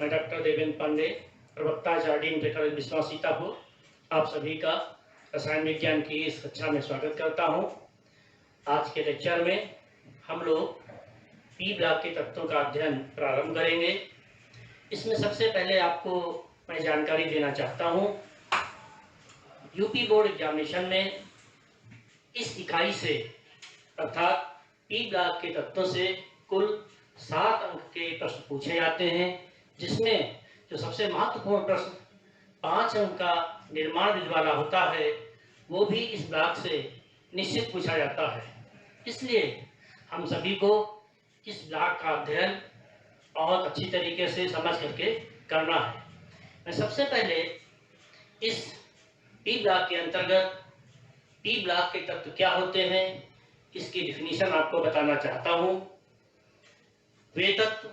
मैं डॉक्टर देवेंद्र पांडे, प्रवक्ता jardin college Biswa Sitapur, आप सभी का रसायन विज्ञान की इस कक्षा में स्वागत करता हूं। आज के लेक्चर में हम लोग पी ब्लॉक के तत्वों का अध्ययन प्रारंभ करेंगे। इसमें सबसे पहले आपको मैं जानकारी देना चाहता हूं, यूपी बोर्ड एग्जामिनेशन में इस इकाई से अर्थात पी ब्लॉक के तत्वों से कुल 7 अंक के प्रश्न पूछे जाते हैं, जिसमें जो सबसे महत्वपूर्ण प्रश्न 5 अंक का निर्माण बीज वाला होता है वो भी इस ब्लॉक से निश्चित पूछा जाता है। इसलिए हम सभी को इस ब्लॉक का अध्ययन बहुत अच्छी तरीके से समझ करके करना है। मैं सबसे पहले इस पी ब्लॉक के अंतर्गत पी ब्लॉक के तत्व क्या होते हैं इसकी डिफिनीशन आपको बताना चाहता हूं। वे तत्व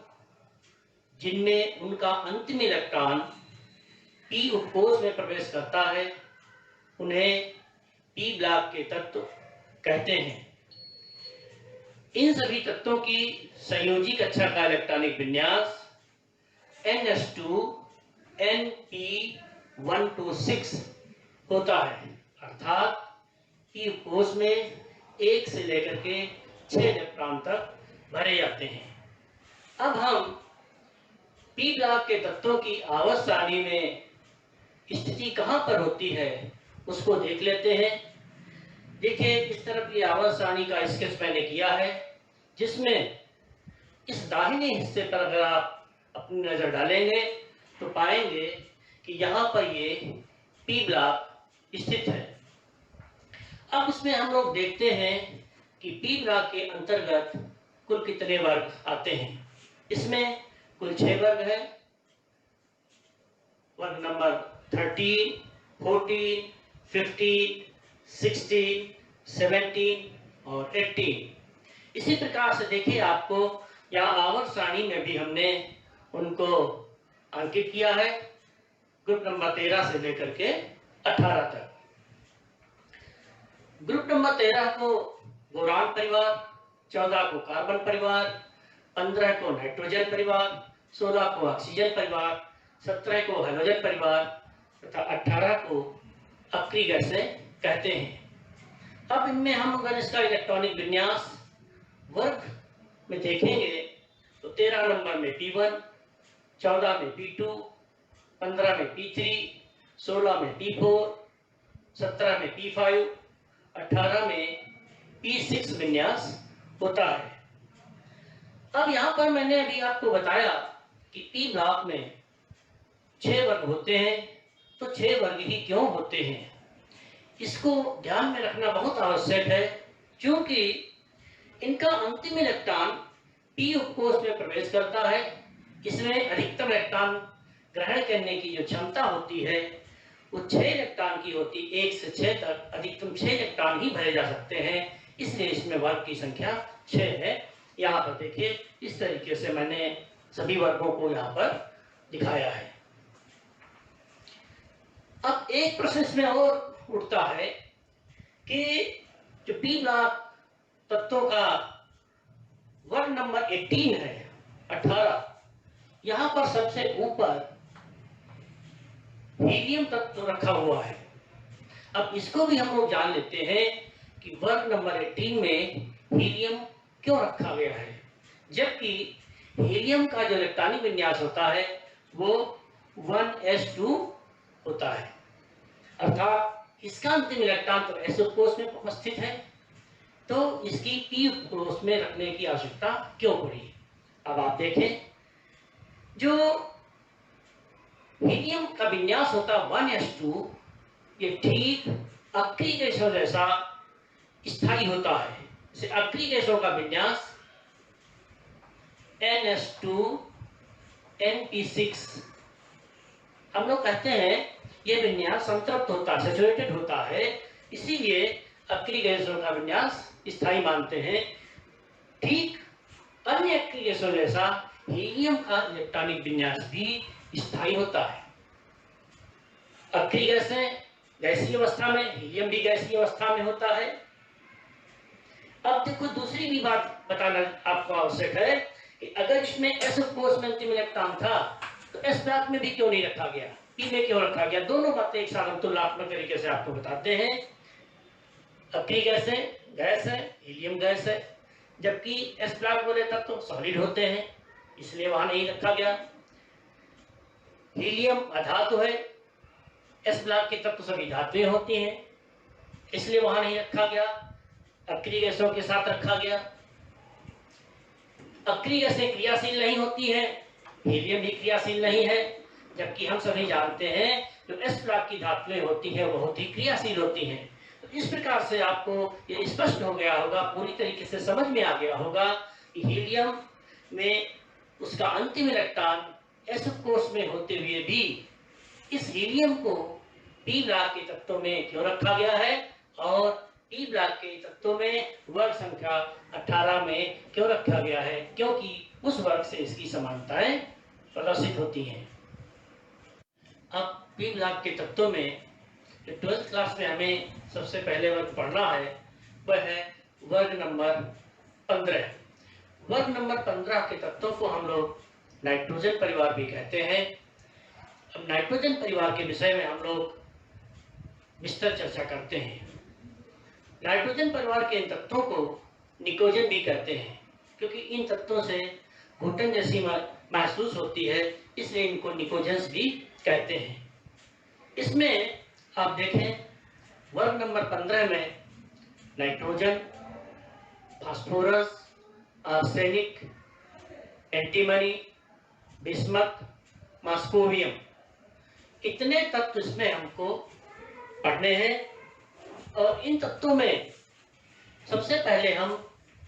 जिनमें उनका अंतिम इलेक्ट्रॉन पी उपकोष में प्रवेश करता है उन्हें पी ब्लॉक के तत्व कहते हैं। इन सभी तत्वों की संयोजी कक्षा का इलेक्ट्रॉनिक विन्यास NS2 NP126 होता है, अर्थात पी उपकोष में 1 से लेकर के 6 इलेक्ट्रॉन तक भरे जाते हैं। अब हम पी ब्लॉक के तत्वों की आवर्त सारणी में स्थिति कहां पर होती है उसको देख लेते हैं। देखिए, इस तरफ ये आवर्त सारणी का स्केच मैंने किया है, जिसमें इस दाहिने हिस्से पर अगर आप अपनी नजर डालेंगे तो पाएंगे कि यहाँ पर ये पी ब्लॉक स्थित है। अब इसमें हम लोग देखते हैं कि पी ब्लॉक के अंतर्गत कुल कितने वर्ग आते हैं। इसमें कुल 6 वर्ग है। वर्ग नंबर 13, 14, 15, 16, 17 और 18। इसी प्रकार से देखिए, आपको यहाँ आवर्त सारणी में भी हमने उनको अंकित किया है, ग्रुप नंबर 13 से लेकर के 18 तक। ग्रुप नंबर 13 को बोरान परिवार, 14 को कार्बन परिवार, 15 को नाइट्रोजन परिवार, 16 को ऑक्सीजन परिवार, 17 को हाइड्रोजन परिवार तथा 18 को अक्रिय गैसें कहते हैं। अब इनमें हम अगर इसका इलेक्ट्रॉनिक विन्यास वर्ग में देखेंगे तो 13 नंबर में P1, 14 में P2, 15 में P3, 16 में P4, 17 में P5, 18 में P6 विन्यास होता है। अब यहाँ पर मैंने अभी आपको बताया कि पी ब्लॉक में 6 वर्ग होते हैं, तो 6 वर्ग ही क्यों होते हैं इसको ध्यान में रखना बहुत आवश्यक है, क्योंकि इनका अंतिम इलेक्ट्रॉन पी उपकोष में प्रवेश करता है। इसमें अधिकतम इलेक्ट्रॉन ग्रहण करने की जो क्षमता होती है वो 6 इलेक्ट्रॉन की होती है। 1 से 6 तक अधिकतम 6 इलेक्ट्रॉन ही भरे जा सकते हैं, इसलिए इसमें वर्ग की संख्या 6 है। यहाँ पर देखिए, इस तरीके से मैंने सभी वर्गों को यहाँ पर दिखाया है। अब एक प्रश्न इसमें और उठता है कि जो पी ब्लॉक तत्वों का वर्ग नंबर 18 है, 18, यहाँ पर सबसे ऊपर हीलियम तत्व रखा हुआ है। अब इसको भी हम लोग जान लेते हैं कि वर्ग नंबर 18 में हीलियम क्यों रखा गया है, जबकि हीलियम का जो इलेक्ट्रॉनिक विन्यास होता है वो 1s2 होता है, अर्थात इसका अंतिम इलेक्ट्रॉन तो s उपकोष में उपस्थित है, तो इसकी पी उपकोष में रखने की आवश्यकता क्यों पड़ी। अब आप देखें, जो हीलियम का विन्यास होता 1s2, ये ठीक अक्रिय गैसों जैसा स्थायी होता है। जैसे अक्रिय गैसों का विन्यास NS2 NP6, हम लोग कहते हैं ये विन्यास संतृप्त होता है, सैचुरेटेड होता है, इसीलिए अक्रिय गैसों का विन्यास स्थायी मानते हैं। ठीक अन्य अक्रिय गैसों जैसा हीलियम का इलेक्ट्रॉनिक विन्यास भी स्थायी होता है। अक्रिय गैसें गैसीय अवस्था में, हीलियम भी गैसीय अवस्था में होता है। अब देखो, दूसरी भी बात बताना आपको आवश्यक है कि अगर इसमें S उपकोष में अंतिम इलेक्ट्रॉन था तो एस ब्लॉक में भी क्यों नहीं रखा गया, पी में क्यों रखा गया? दोनों बातें एक साथ हम तुलनात्मक तरीके से आपको बताते हैं। अक्रिय गैस है, हीलियम गैस है, जबकि एस ब्लॉक बोले तब तो सॉलिड होते हैं, इसलिए वहां नहीं रखा गया। हीलियम अधातु है, एस ब्लॉक के तत्व सभी धातुएं होती हैं, इसलिए वहां नहीं रखा गया। अक्रिय गैसों के साथ रखा गया। अक्रिय गैसें क्रियाशील नहीं होती हैं, हीलियम भी क्रियाशील नहीं है, जबकि हम सभी जानते हैं जो एस ब्लॉक की धातुएं होती हैं बहुत ही क्रियाशील होती हैं। तो इस प्रकार से आपको ये स्पष्ट हो गया होगा, पूरी तरीके से समझ में आ गया होगा कि हीलियम में उसका अंतिम इलेक्ट्रॉन एस कोर्स में होते हुए भी इस हीलियम को पी ब्लॉक के तत्वों में क्यों रखा गया है और पी ब्लॉक के तत्वों में वर्ग संख्या 18 में क्यों रखा गया है, क्योंकि उस वर्ग से इसकी समानताएं प्रदर्शित होती हैं। अब पी ब्लॉक के तत्वों में जो 12th क्लास में हमें सबसे पहले वर्ग पढ़ना है वह है वर्ग नंबर 15। वर्ग नंबर 15 के तत्वों को हम लोग नाइट्रोजन परिवार भी कहते हैं। अब नाइट्रोजन परिवार के विषय में हम लोग विस्तार चर्चा करते हैं। नाइट्रोजन परिवार के इन तत्वों को निकोजन भी कहते हैं, क्योंकि इन तत्वों से घुटन जैसी महसूस होती है, इसलिए इनको निकोजन्स भी कहते हैं। इसमें आप देखें वर्ग नंबर 15 में nitrogen, phosphorus, arsenic, antimony, bismuth, moscovium, इतने तत्व इसमें हमको पढ़ने हैं। और इन तत्वों में सबसे पहले हम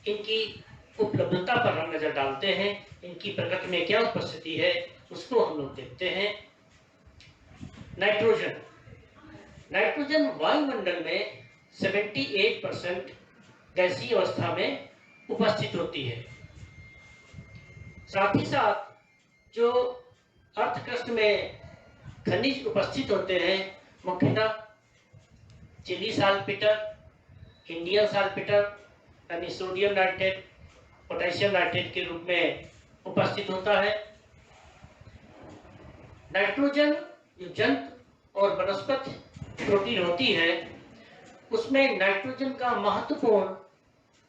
इनकी उपलब्धता पर हम नजर डालते हैं, इनकी प्रकृति में क्या उपस्थिति है उसको हम लोग देखते हैं। नाइट्रोजन, नाइट्रोजन वायुमंडल में 78% गैसीय अवस्था में उपस्थित होती है। साथ ही साथ जो अर्धकृष्ण में खनिज उपस्थित होते हैं, मुख्यतः चिली साल्टपेटर, इंडियन साल्टपेटर यानी सोडियम नाइट्रेट, पोटेशियम नाइट्रेट के रूप में उपस्थित होता है। नाइट्रोजन जो जंतु और वनस्पति प्रोटीन होती है उसमें नाइट्रोजन का महत्वपूर्ण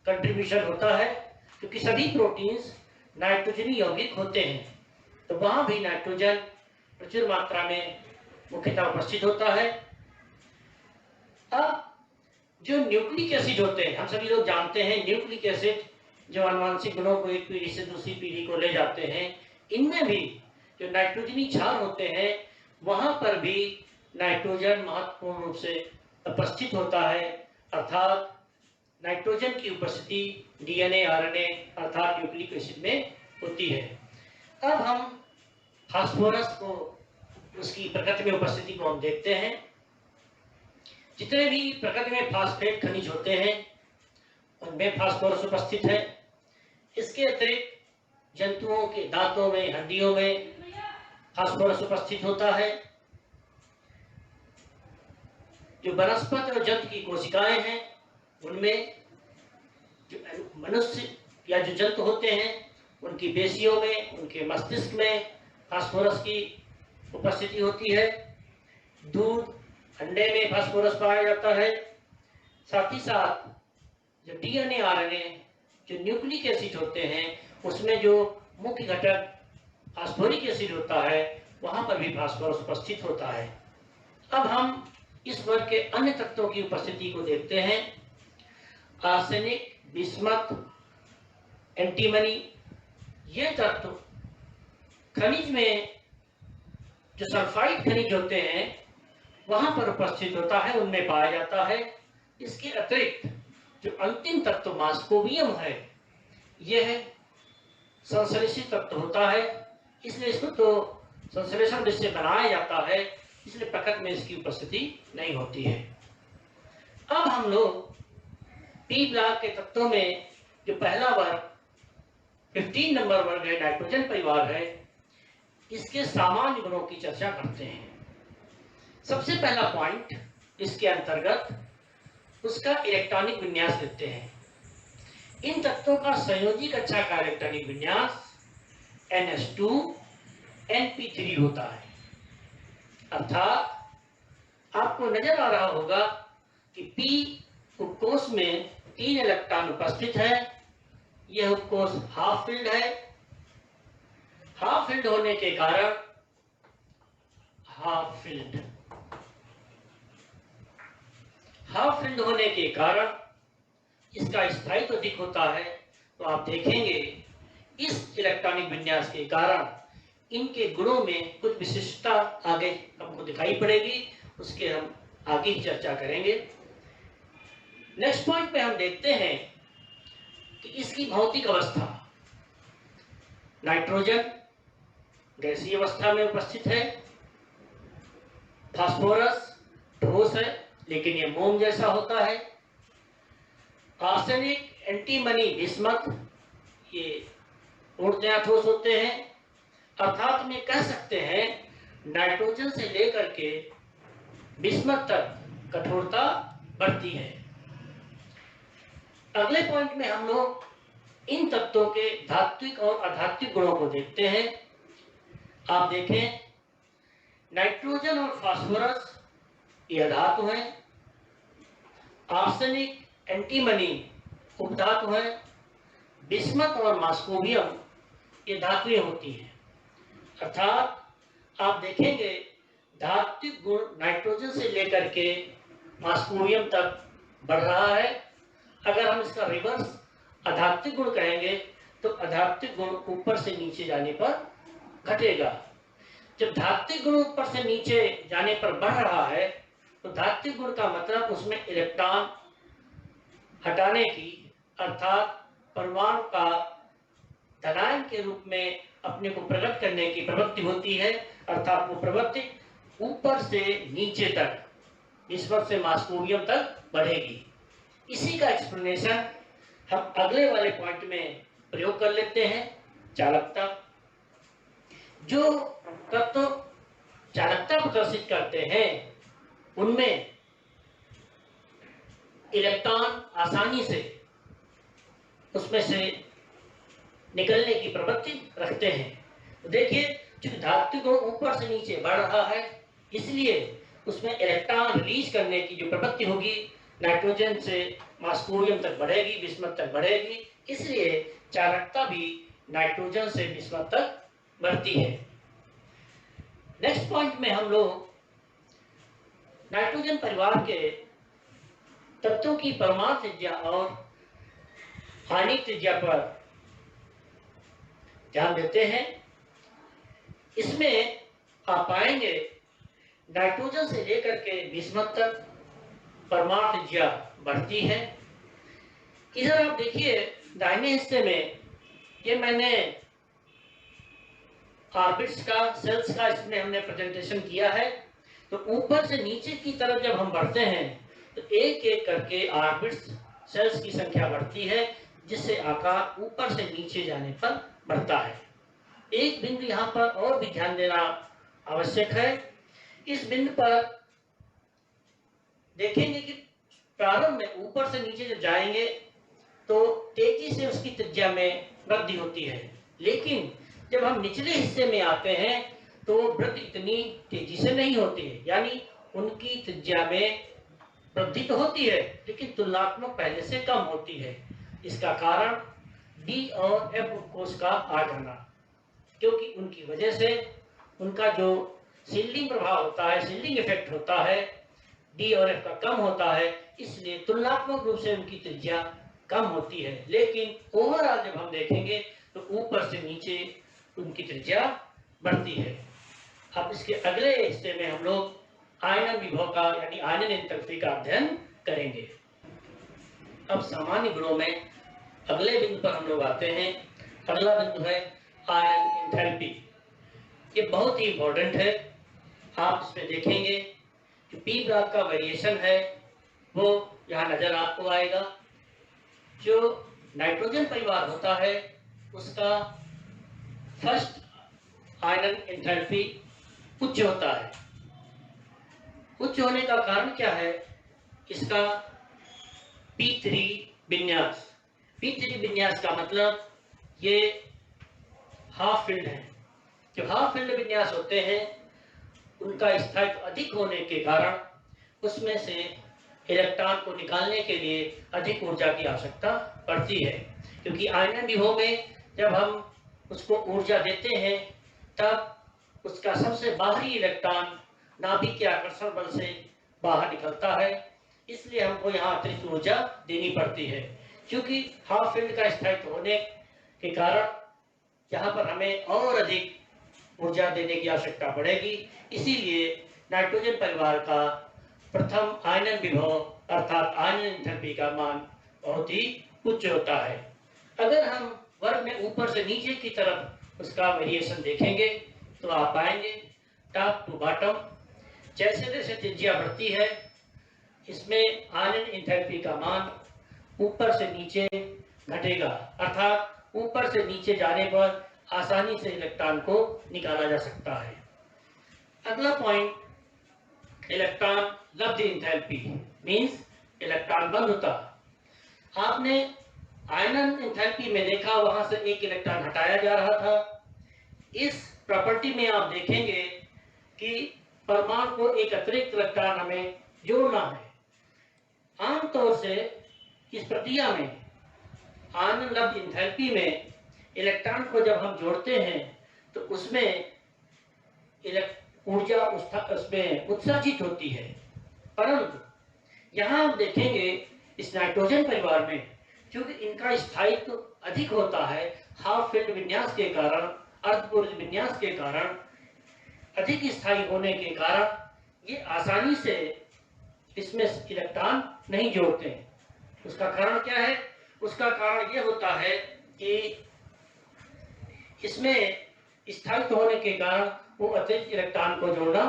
कंट्रीब्यूशन होता है, क्योंकि सभी प्रोटीन्स नाइट्रोजनी यौगिक होते हैं, तो वहां भी नाइट्रोजन प्रचुर मात्रा में मुख्यतः उपस्थित होता है। अब जो न्यूक्लिक एसिड होते हैं, हम सभी लोग जानते हैं न्यूक्लिक एसिड जो आनुवंशिक गुणों को एक पीढ़ी से दूसरी पीढ़ी को ले जाते हैं, इनमें भी जो नाइट्रोजनी क्षार होते हैं वहां पर भी नाइट्रोजन महत्वपूर्ण रूप से उपस्थित होता है, अर्थात नाइट्रोजन की उपस्थिति डीएनए, आरएनए अर्थात न्यूक्लिक एसिड में होती है। अब हम फास्फोरस को, उसकी प्रकृति में उपस्थिति को हम देखते हैं। जितने भी प्रकृति में फास्फेट खनिज होते हैं उनमें फास्फोरस उपस्थित है। इसके अतिरिक्त जंतुओं के दांतों में, हड्डियों में फास्फोरस उपस्थित होता है। जो वनस्पति और जंतु की कोशिकाएं हैं उनमें, जो मनुष्य या जो जंतु होते हैं उनकी पेशियों में, उनके मस्तिष्क में फास्फोरस की उपस्थिति होती है। दूध, अंडे में फास्फोरस पाया जाता है। साथ ही साथ जो डीएनए, आरएनए, जो न्यूक्लिक एसिड होते हैं उसमें जो मुख्य घटक फास्फोरिक एसिड होता है वहां पर भी फास्फोरस उपस्थित होता है। अब हम इस वर्ग के अन्य तत्वों की उपस्थिति को देखते हैं। आर्सेनिक, बिस्मथ, एंटीमनी, ये तत्व खनिज में जो सल्फाइड खनिज होते हैं वहां पर उपस्थित होता है, उनमें पाया जाता है। इसके अतिरिक्त जो अंतिम तत्व मॉस्कोवियम है, यह संश्लेषित तत्व होता है, इसलिए इसको तो संश्लेषण जिससे बनाया जाता है, इसलिए प्रकृति में इसकी उपस्थिति नहीं होती है। अब हम लोग पी ब्लॉक के तत्वों में जो पहला वर्ग 15 नंबर वर्ग है, नाइट्रोजन परिवार है, इसके सामान्य गुणों की चर्चा करते हैं। सबसे पहला पॉइंट इसके अंतर्गत उसका इलेक्ट्रॉनिक विन्यास लेते हैं। इन तत्वों का संयोजी कक्षा का इलेक्ट्रॉनिक विन्यास NH2 Np3 होता है। अर्थात आपको नजर आ रहा होगा कि P उपकोष में 3 इलेक्ट्रॉन उपस्थित है। यह उपकोष हाफ फिल्ड है। हाफ फिल्ड होने के कारण हाफ फिल्ड होने के कारण इसका स्थायित्व अधिक होता है। तो आप देखेंगे इस इलेक्ट्रॉनिक विन्यास के कारण इनके गुणों में कुछ विशिष्टता आगे हमको दिखाई पड़ेगी, उसके हम आगे ही चर्चा करेंगे। नेक्स्ट पॉइंट पे हम देखते हैं कि इसकी भौतिक अवस्था। नाइट्रोजन गैसीय अवस्था में उपस्थित है। फास्फोरस ठोस है लेकिन यह मोम जैसा होता है। आर्सेनिक, एंटीमनी, बिस्मथ ये पूर्णतया ठोस होते हैं। अर्थात में कह सकते हैं नाइट्रोजन से लेकर के बिस्मथ तक कठोरता बढ़ती है। अगले पॉइंट में हम लोग इन तत्वों के धात्विक और अधात्विक गुणों को देखते हैं। आप देखें नाइट्रोजन और फास्फोरस ये अधातु हैं। आर्सेनिक, एंटीमनी उपधातु है। बिस्मथ और मास्कोबियम ये धातुएं होती हैं। अर्थात आप देखेंगे धात्विक गुण नाइट्रोजन से लेकर के मास्कोबियम तक बढ़ रहा है। अगर हम इसका रिवर्स अधात्विक गुण कहेंगे तो अधात्विक गुण ऊपर से नीचे जाने पर घटेगा। जब धात्विक गुण ऊपर से नीचे जाने पर बढ़ रहा है तो धात्विक गुण का मतलब उसमें इलेक्ट्रॉन हटाने की, अर्थात परमाणु का धनायन के रूप में अपने को प्रकट करने की प्रवृत्ति होती है। अर्थात वो प्रवृत्ति ऊपर से नीचे तक, बिस्मथ से मास्कोबियम तक बढ़ेगी। इसी का एक्सप्लेनेशन हम अगले वाले पॉइंट में प्रयोग कर लेते हैं। चालकता। जो तत्व चालकता प्रदर्शित करते हैं उनमें इलेक्ट्रॉन आसानी से उसमें से निकलने की प्रवृत्ति रखते हैं। तो देखिए चूंकि धात्विक गुण ऊपर से नीचे बढ़ रहा है इसलिए उसमें इलेक्ट्रॉन रिलीज करने की जो प्रवृत्ति होगी नाइट्रोजन से मास्कोबियम तक बढ़ेगी, बिस्मथ तक बढ़ेगी। इसलिए चालकता भी नाइट्रोजन से बिस्मथ तक बढ़ती है। नेक्स्ट पॉइंट में हम लोग नाइट्रोजन परिवार के तत्वों की परमाणु त्रिज्या और आणविक त्रिज्या पर ध्यान देते हैं। इसमें आप पाएंगे नाइट्रोजन से लेकर के बिस्मथ तक परमाणु त्रिज्या बढ़ती है। इधर आप देखिए दाहिने हिस्से में ये मैंने ऑर्बिट्स का, सेल्स का इसमें हमने प्रेजेंटेशन किया है। तो ऊपर से नीचे की तरफ जब हम बढ़ते हैं तो एक एक करके ऑर्बिट्स, सेल्स की संख्या बढ़ती है जिससे आकार ऊपर से नीचे जाने पर बढ़ता है। एक बिंदु यहाँ पर और भी ध्यान देना आवश्यक है। इस बिंदु पर देखेंगे कि प्रारंभ में ऊपर से नीचे जब जाएंगे तो तेजी से उसकी त्रिज्या में वृद्धि होती है, लेकिन जब हम निचले हिस्से में आते हैं तो वृद्धि इतनी तेजी से नहीं होती है। यानी उनकी त्रिज्या में वृद्धि तो होती है लेकिन तुलनात्मक पहले से कम होती है। इसका कारण डी और एफ उपकोष का आ जाना, क्योंकि उनकी वजह से उनका जो शील्डिंग प्रभाव होता है, शील्डिंग इफेक्ट होता है, डी और एफ का कम होता है, इसलिए तुलनात्मक रूप से उनकी त्रिज्या कम होती है। लेकिन ओवरऑल जब हम देखेंगे तो ऊपर से नीचे उनकी त्रिज्या बढ़ती है। अब इसके अगले हिस्से में हम लोग आयनन विभव का यानी आयनन एंथैल्पी का अध्ययन करेंगे। अब सामान्य गुणों में अगले बिंदु पर हम लोग आते हैं। अगला बिंदु है आयनन एंथैल्पी। ये बहुत ही इंपॉर्टेंट है। आप इसमें देखेंगे कि पी ब्लॉक का वेरिएशन है वो यहाँ नजर आपको आएगा। जो नाइट्रोजन परिवार होता है उसका फर्स्ट आयनन एंथैल्पी उच्च होता है। उच्च होने का कारण क्या है? इसका P3 विन्यास। P3 विन्यास का मतलब ये हाफ फिल्ड है। जो हाफ फील्ड विन्यास होते हैं उनका स्थायित्व अधिक होने के कारण उसमें से इलेक्ट्रॉन को निकालने के लिए अधिक ऊर्जा की आवश्यकता पड़ती है, क्योंकि आयनन विभव में जब हम उसको ऊर्जा देते हैं तब उसका सबसे बाहरी इलेक्ट्रॉन नाभिक के आकर्षण बल से बाहर निकलता है, इसलिए हमको यहाँ अतिरिक्त ऊर्जा देनी पड़ती है। क्योंकि हाफ फील्ड का स्थायित्व होने के कारण यहाँ पर हमें और अधिक ऊर्जा देने की आवश्यकता पड़ेगी, इसीलिए नाइट्रोजन परिवार का प्रथम आयनन विभव अर्थात आयनन एंथैल्पी का मान बहुत ही उच्च होता है। अगर हम वर्ग में ऊपर से नीचे की तरफ उसका वेरिएशन देखेंगे तो आप पाएंगे टॉप टू बॉटम जैसे जैसे त्रिज्या बढ़ती है इसमें आयनन एंथैल्पी का मान ऊपर से नीचे घटेगा, अर्थात ऊपर से नीचे जाने पर आसानी से इलेक्ट्रॉन को निकाला जा सकता है। अगला पॉइंट, इलेक्ट्रॉन लब्ध एंथैल्पी मींस इलेक्ट्रॉन बंद होता। आपने आयनन एंथैल्पी में देखा वहां से एक इलेक्ट्रॉन हटाया जा रहा था। इस प्रॉपर्टी में आप देखेंगे कि परमाणु को एक अतिरिक्त इलेक्ट्रॉन हमें जोड़ना है। आमतौर से इस प्रक्रिया में आयनन लब्ध एंथैल्पी में इलेक्ट्रॉन को जब हम जोड़ते हैं तो उसमें ऊर्जा उसमें उत्सर्जित होती है, परंतु यहाँ हम देखेंगे इस नाइट्रोजन परिवार में क्योंकि इनका स्थायित्व अधिक होता है, हाफ फील्ड विन्यास के कारण, अर्धपूर्ण विन्यास के कारण, अधिक स्थायी होने के कारण ये आसानी से इसमें इलेक्ट्रॉन नहीं जोड़ते हैं। उसका कारण क्या है? उसका कारण ये होता है कि इसमें स्थायित्व होने के कारण वो अतिरिक्त इलेक्ट्रॉन को जोड़ना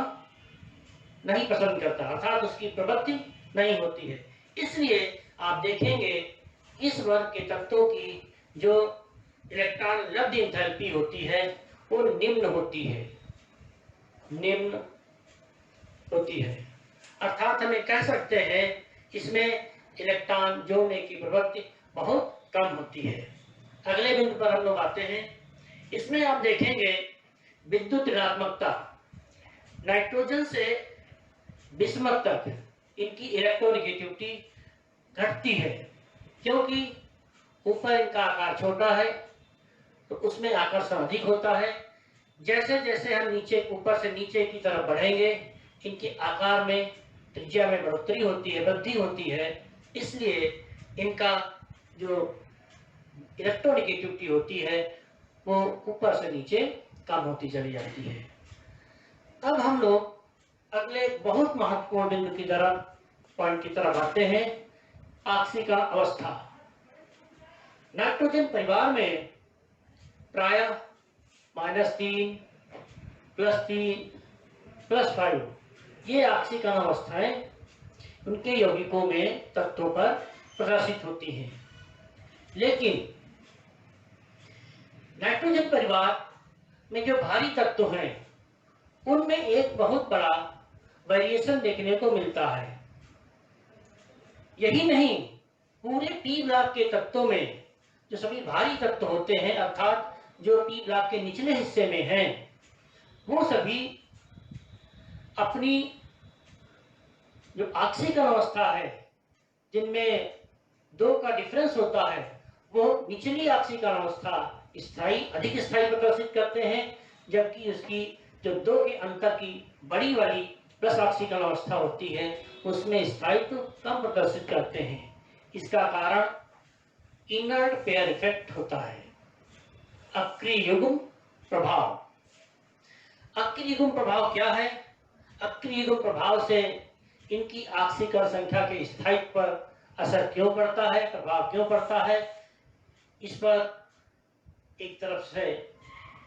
नहीं पसंद करता, अर्थात उसकी प्रवृत्ति नहीं होती है। इसलिए आप देखेंगे इस वर्ग के तत्वों की जो इलेक्ट्रॉन लब्ध एंथैल्पी होती है वो निम्न होती है, निम्न होती है, अर्थात हमें कह सकते हैं इसमें इलेक्ट्रॉन जोड़ने की प्रवृत्ति बहुत कम होती है। अगले बिंदु पर हम लोग आते हैं। इसमें आप देखेंगे विद्युत ऋणात्मकता, नाइट्रोजन से बिस्मथ तक इनकी इलेक्ट्रोनेगेटिविटी घटती है क्योंकि ऊपर इनका आकार छोटा है तो उसमें आकर्षण अधिक होता है। जैसे जैसे हम नीचे ऊपर से नीचे की तरफ बढ़ेंगे इनके आकार में त्रिज्या में बढ़ोतरी होती है, वृद्धि होती है, इसलिए इनका जो इलेक्ट्रोनेगेटिविटी होती है वो ऊपर से नीचे कम होती चली जाती है। अब हम लोग अगले बहुत महत्वपूर्ण बिंदु की तरफ पॉइंट की तरफ आते हैं, आक्सीकरण अवस्था। नाइट्रोजन परिवार में प्रायः -3, +3, +5 ये आक्सीकरण अवस्थाएं उनके यौगिकों में तत्वों पर प्रदर्शित होती हैं। लेकिन नाइट्रोजन परिवार में जो भारी तत्व हैं उनमें एक बहुत बड़ा वेरिएशन देखने को मिलता है। यही नहीं, पूरे पी ब्लॉक के तत्वों में जो सभी भारी तत्व होते हैं अर्थात जो पी ब्लॉक के निचले हिस्से में हैं वो सभी अपनी जो आक्सीकरण अवस्था है जिनमें 2 का डिफरेंस होता है वो निचली आक्सीकरण अवस्था अधिक स्थायी प्रदर्शित करते हैं, जबकि उसकी जो 2 के अंतर की बड़ी वाली प्लस आक्सीकरण अवस्था होती है उसमें स्थायित्व कम प्रदर्शित करते हैं। इसका कारण इनर्ट पेयर इफेक्ट होता है, अक्रिय युग्म प्रभाव। अक्रिय युग्म प्रभाव क्या है? अक्रिय युग्म प्रभाव से इनकी आक्सीकरण संख्या के स्थायित्व पर असर क्यों पड़ता है, प्रभाव क्यों पड़ता है, इस पर एक तरफ से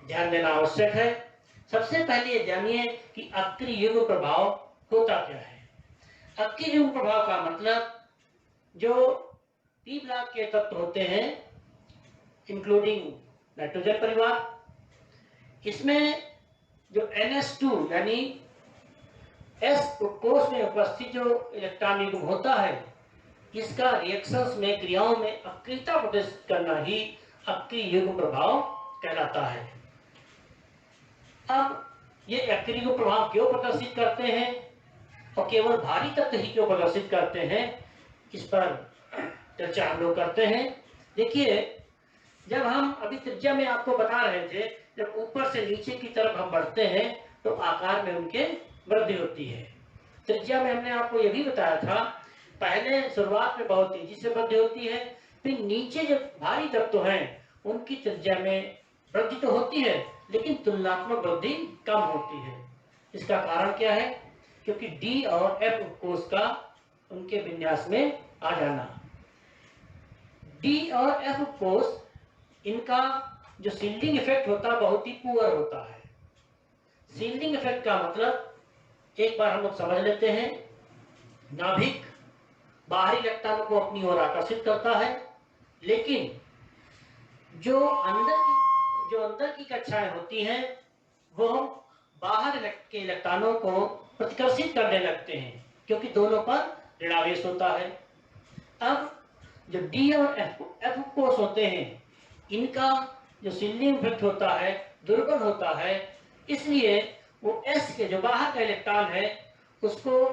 ध्यान देना आवश्यक है। सबसे पहले ये जानिए कि अक्रिय युग्म प्रभाव होता क्या है। अक्रिय युग्म प्रभाव का मतलब जो पी ब्लॉक के तत्व होते हैं इंक्लूडिंग नाइट्रोजन परिवार, इसमें जो NH2 यानी S कोष में उपस्थित जो इलेक्ट्रॉन युग्म होता है इसका रिएक्शंस में क्रियाओं में अक्रियता प्रदर्शित करना ही अक्रिय युग्म प्रभाव कहलाता है। अब ये एक्टिविटी को प्रभाव क्यों प्रदर्शित करते हैं और केवल भारी तत्व ही क्यों प्रदर्शित करते हैं, इस पर चर्चा हम लोग करते हैं। देखिए, जब हम अभी त्रिज्या में आपको बता रहे थे, जब ऊपर से नीचे की तरफ हम बढ़ते हैं तो आकार में उनके वृद्धि होती है। त्रिज्या में हमने आपको यह भी बताया था, पहले शुरुआत में बहुत तेजी से वृद्धि होती है, फिर नीचे जो भारी तत्व हैं उनकी त्रिज्या में वृद्धि तो होती है, लेकिन तुलनात्मक वृद्धि कम होती है। इसका कारण क्या है? क्योंकि डी और एफ कोष का उनके विन्यास में आ जाना। डी और एफ कोष, इनका जो शील्डिंग इफेक्ट होता है बहुत ही पुअर होता है। शील्डिंग इफेक्ट का मतलब एक बार हम लोग समझ लेते हैं, नाभिक बाहरी इलेक्ट्रॉनों को अपनी ओर आकर्षित करता है, लेकिन जो अंदर की कक्षाएं होती हैं वो बाहर के इलेक्ट्रॉनों को प्रतिकर्षित करने लगते हैं, क्योंकि दोनों पर ऋणावेश होता है। अब जो डी और एफ कोष होते हैं, इनका जो शील्डिंग इफेक्ट होता है दुर्बल होता है, इसलिए वो एस के जो बाहर का इलेक्ट्रॉन है उसको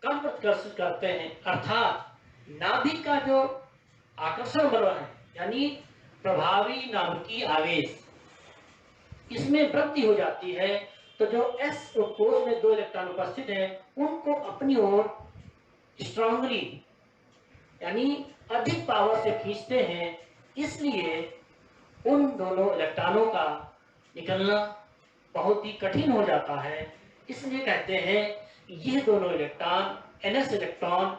कम प्रतिकर्षित करते हैं, अर्थात नाभिक का जो आकर्षण बल है, यानी प्रभावी नाभिकीय आवेश, इसमें वृद्धि हो जाती है। तो जो एस कोष में दो इलेक्ट्रॉन उपस्थित हैं उनको अपनी ओर स्ट्रांगली यानी अधिक पावर से खींचते हैं, इसलिए उन दोनों इलेक्ट्रॉनों का निकलना बहुत ही कठिन हो जाता है। इसलिए कहते हैं ये दोनों इलेक्ट्रॉन एनएस इलेक्ट्रॉन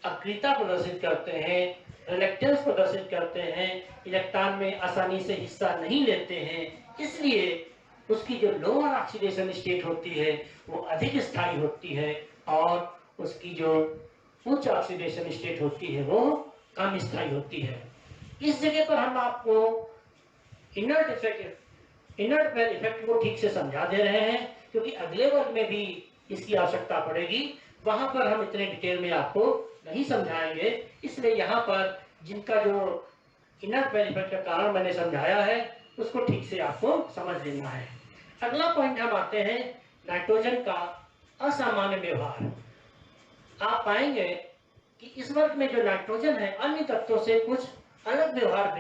अक्रियता प्रदर्शित करते हैं, रिलेक्टेंस प्रदर्शित करते हैं, इलेक्ट्रॉन में आसानी से हिस्सा नहीं लेते हैं, इसलिए उसकी जो लोअर ऑक्सीडेशन स्टेट होती है वो अधिक स्थायी होती है और उसकी जो उच्च ऑक्सीडेशन स्टेट होती है वो कम स्थायी होती है। इस जगह पर हम आपको इनर्ट इफेक्ट को ठीक से समझा दे रहे हैं, क्योंकि अगले वर्ग में भी इसकी आवश्यकता पड़ेगी, वहां पर हम इतने डिटेल में आपको नहीं समझाएंगे। इसलिए यहाँ पर जिनका जो इनर्ट इफेक्ट का कारण मैंने समझाया है उसको ठीक से आपको समझ लेना है। अगला पॉइंट हम आते हैं नाइट्रोजन का असामान्य व्यवहार। आप पाएंगे कि इस वर्ग में जो नाइट्रोजन है अन्य तत्वों से कुछ अलग व्यवहार,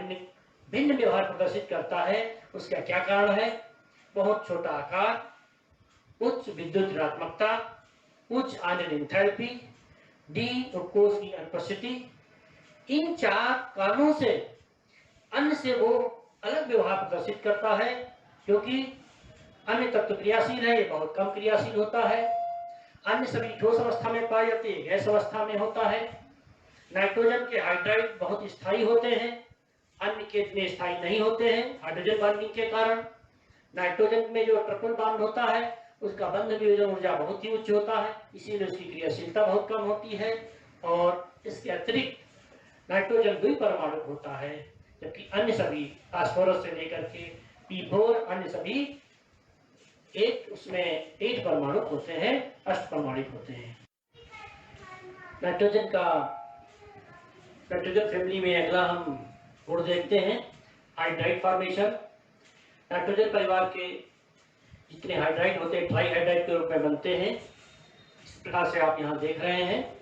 भिन्न व्यवहार प्रदर्शित करता है। उसका क्या कारण है? बहुत छोटा आकार, उच्च विद्युत ऋणात्मकता, उच्च आयनिक एंथैल्पी, डी कोष की अनुपस्थिति, इन चार कारणों से अन्य से वो अलग व्यवहार प्रदर्शित करता है। क्योंकि अन्य तत्व क्रियाशील है, ये बहुत कम क्रियाशील होता है। अन्य सभी ठोस अवस्था में पाए जाते हैं, गैस अवस्था में होता है। नाइट्रोजन के हाइड्राइड बहुत स्थायी होते हैं, अन्य के इतने स्थायी नहीं होते हैं हाइड्रोजन बॉन्डिंग के कारण। नाइट्रोजन में जो ट्रिपल बॉन्ड होता है उसका बंध वियोजन ऊर्जा बहुत ही उच्च होता है, इसीलिए उसकी क्रियाशीलता बहुत कम होती है। और इसके अतिरिक्त नाइट्रोजन द्विपरमाणुक होता है, जबकि अन्य सभी फास्फोरस से लेकर के P4 अन्य सभी एक उसमें 8 परमाणुक होते हैं, अष्टपरमाणुक होते हैं। नाइट्रोजन फैमिली में अगला हम गुण देखते हैं हाइड्राइड फॉर्मेशन। नाइट्रोजन परिवार के जितने हाइड्राइड होते हैं ट्राई हाइड्राइड के रूप में बनते हैं, इस प्रकार से आप यहाँ देख रहे हैं।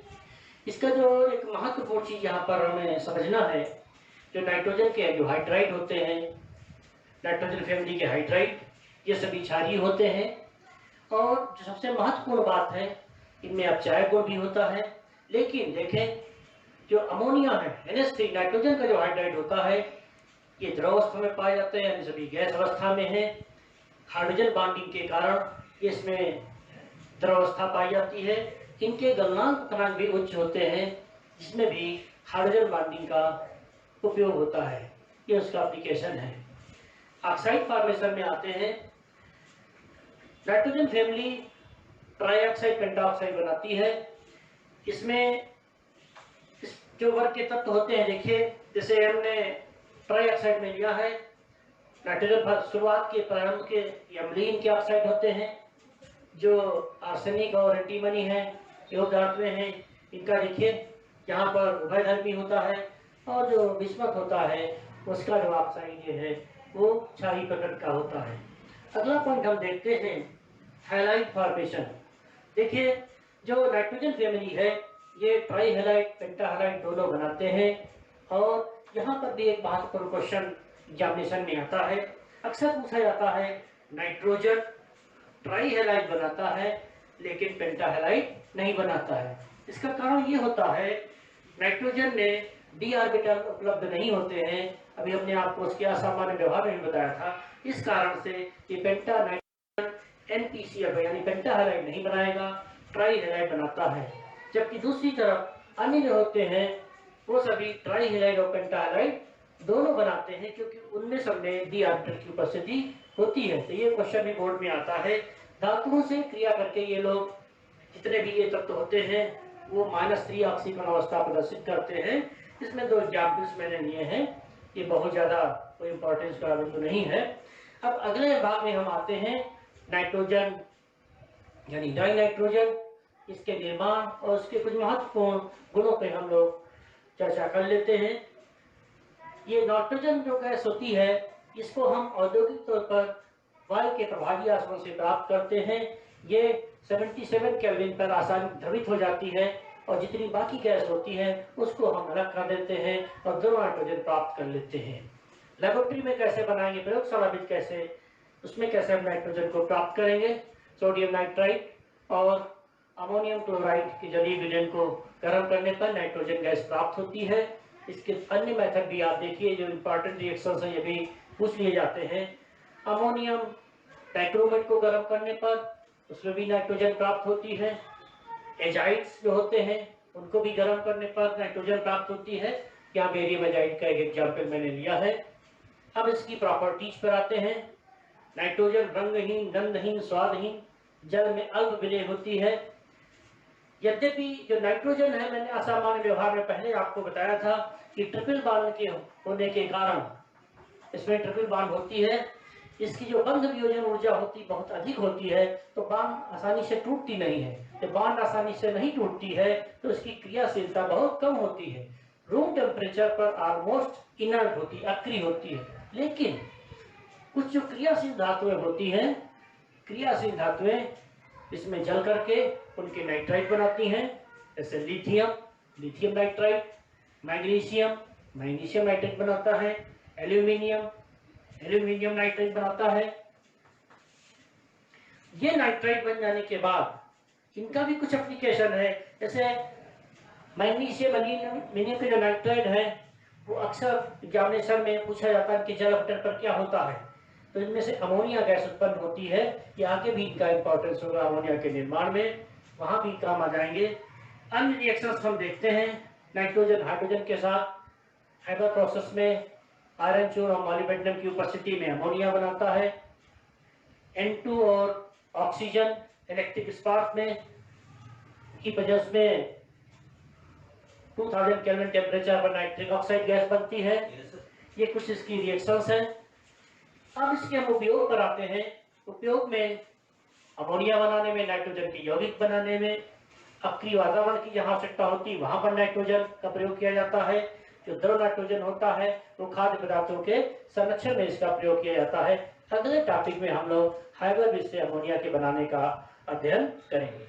इसका जो एक महत्वपूर्ण चीज यहाँ पर हमें समझना है, जो नाइट्रोजन के जो हाइड्राइड होते हैं, नाइट्रोजन फैमिली के हाइड्राइड, ये सभी क्षारीय होते हैं। और जो सबसे महत्वपूर्ण बात है, इनमें अपचायक गुण भी होता है। लेकिन देखें, जो अमोनिया है NH3 नाइट्रोजन का जो हाइड्राइड होता है, ये द्रव अवस्था में पाए जाते हैं, अन्य सभी गैस अवस्था में है। हाइड्रोजन बॉन्डिंग के कारण इसमें द्रव अवस्था पाई जाती है। इनके गलनांक गुणांक भी उच्च होते हैं, जिसमें भी हाइड्रोजन बॉन्डिंग का उपयोग होता है, ये उसका एप्लीकेशन है। ऑक्साइड फॉर्मेशन में आते हैं। नाइट्रोजन फैमिली ट्राईऑक्साइड पेंटाऑक्साइड बनाती है। इसमें जो वर्ग के तत्व होते हैं, देखिए जैसे हमने ट्राईऑक्साइड में लिया है, नाइट्रोजन शुरुआत के प्रारंभ के अम्लीन के ऑक्साइड होते हैं। जो आर्सेनिक और एंटीमनी है योग पदार्थ में है, इनका देखिए यहाँ पर उभयधर्मी होता है, और जो बिस्मथ होता है उसका जो ऑक्साइड है वो क्षारीय प्रकृति का होता है। अगला पॉइंट हम देखते हैं हैलाइड फॉर्मेशन। देखिए, जो नाइट्रोजन फैमिली है ये ट्राई हैलाइड, पेंटा हैलाइड दोनों बनाते हैं। और यहाँ पर भी एक महत्वपूर्ण क्वेश्चन एग्जामिनेशन में आता है, अक्सर पूछा जाता है नाइट्रोजन ट्राई हैलाइड बनाता है लेकिन पेंटा हैलाइड नहीं बनाता है। इसका कारण ये होता है नाइट्रोजन में डी ऑर्बिटल उपलब्ध नहीं होते हैं। अभी हमने आपको उसके असामान्य व्यवहार में भी बताया था। इस कारण से ये पेंटा नाइट्रोजन एनपीसीएफ यानी पेंटा हैलाइड नहीं बनाएगा, ट्राई हैलाइड बनाता है। जबकि दूसरी तरफ अन्य जो होते हैं वो सभी ट्राई हैलाइड और पेंटा हैलाइड दोनों बनाते हैं, क्योंकि उनमें सब में डी ऑर्बिटल की उपस्थिति होती है। तो ये क्वेश्चन भी बोर्ड में आता है। धातुओं से क्रिया करके ये लोग जितने भी ये तत्व होते हैं वो -3 ऑक्सीकरण अवस्था प्रदर्शित करते हैं। इसमें 2 एग्जाम्पल्स मैंने लिए हैं, ये बहुत ज़्यादा कोई इंपॉर्टेंस का बिंदु नहीं है। अब अगले भाग में हम आते हैं नाइट्रोजन यानी डाई नाइट्रोजन, इसके निर्माण और उसके कुछ महत्वपूर्ण गुणों पे हम लोग चर्चा कर लेते हैं। ये नाइट्रोजन जो गैस होती है इसको हम औद्योगिक तौर पर वायु के प्रभावी आसवन से प्राप्त करते हैं। ये 77 केल्विन पर आसानी द्रवित हो जाती है और जितनी बाकी गैस होती है उसको हम अलग कर देते हैं और दो नाइट्रोजन प्राप्त कर लेते हैं। लेबोरेटरी में कैसे बनाएंगे, प्रयोगशाला में कैसे, उसमें कैसे हम नाइट्रोजन को प्राप्त करेंगे। सोडियम नाइट्राइड और अमोनियम क्लोराइड के जलीय विलयन को गर्म करने पर नाइट्रोजन गैस प्राप्त होती है। इसके अन्य मेथड भी आप देखिए, जो इंपॉर्टेंट रिएक्शंस हैं ये भी पूछ लिए जाते हैं। अमोनियम डाइक्रोमेट को गर्म करने पर उसमें भी नाइट्रोजन प्राप्त होती है। एजाइड्स जो होते हैं उनको भी गर्म करने पर नाइट्रोजन प्राप्त होती है। यहाँ बेरियम एजाइड का एक एग्जाम्पल मैंने लिया है। अब इसकी प्रॉपर्टीज पर आते हैं। नाइट्रोजन रंगहीन, गंधहीन, स्वादहीन, जल में अल्प विलय होती है। यद्यपि जो नाइट्रोजन है, मैंने असामान्य व्यवहार में पहले आपको बताया था कि ट्रिपल बॉन्ड के होने के कारण इसमें ट्रिपल बॉन्ड होती है, इसकी जो बंध वियोजन ऊर्जा होती बहुत अधिक होती है, तो बॉन्ड आसानी से टूटती नहीं है। जब बॉन्ड आसानी से नहीं टूटती है तो इसकी क्रियाशीलता बहुत कम होती है, रूम टेम्परेचर पर ऑलमोस्ट इनर्ट होती है, अक्रिय होती है। लेकिन कुछ जो क्रियाशील धातुएं होती हैं, क्रियाशील धातुएं इसमें जल करके उनके नाइट्राइड बनाती हैं, जैसे lithium, lithium nitride, magnesium, magnesium nitride बनाता है, एल्यूमिनियम, एल्यूमिनियम नाइट्राइड बनाता है। ये नाइट्राइड बन जाने के बाद इनका भी कुछ एप्लीकेशन है। जैसे मैग्नीशियम एल्यूमिनियम के जो नाइट्राइड है वो अक्सर एग्जामिनेशन में पूछा जाता है कि जल अपटर पर क्या होता है, तो इनमें से अमोनिया गैस उत्पन्न होती है। कि आगे भी इनका इंपॉर्टेंस होगा अमोनिया के निर्माण में, वहां भी काम आ जाएंगे। अन्य रिएक्शंस हम देखते हैं नाइट्रोजन हाइड्रोजन के साथ। हाइबर प्रोसेस में आयरन चूर और मॉलिब्डेनम की उपस्थिति में अमोनिया बनाता है। N2 और ऑक्सीजन इलेक्ट्रिक स्पार्क में की वजह में 2000 केल्विन टेम्परेचर पर नाइट्रिक ऑक्साइड गैस बनती है। ये कुछ इसकी रिएक्शंस हैं। अब इसके हम उपयोग पर आते हैं। उपयोग में अमोनिया बनाने में, नाइट्रोजन के यौगिक बनाने में, अक्रिय वातावरण की जहां आवश्यकता होती है वहां पर नाइट्रोजन का प्रयोग किया जाता है। जो द्रव नाइट्रोजन होता है वो खाद्य पदार्थों के संरक्षण में इसका प्रयोग किया जाता है। अगले टॉपिक में हम लोग हाइबर से अमोनिया के बनाने का अध्ययन करेंगे।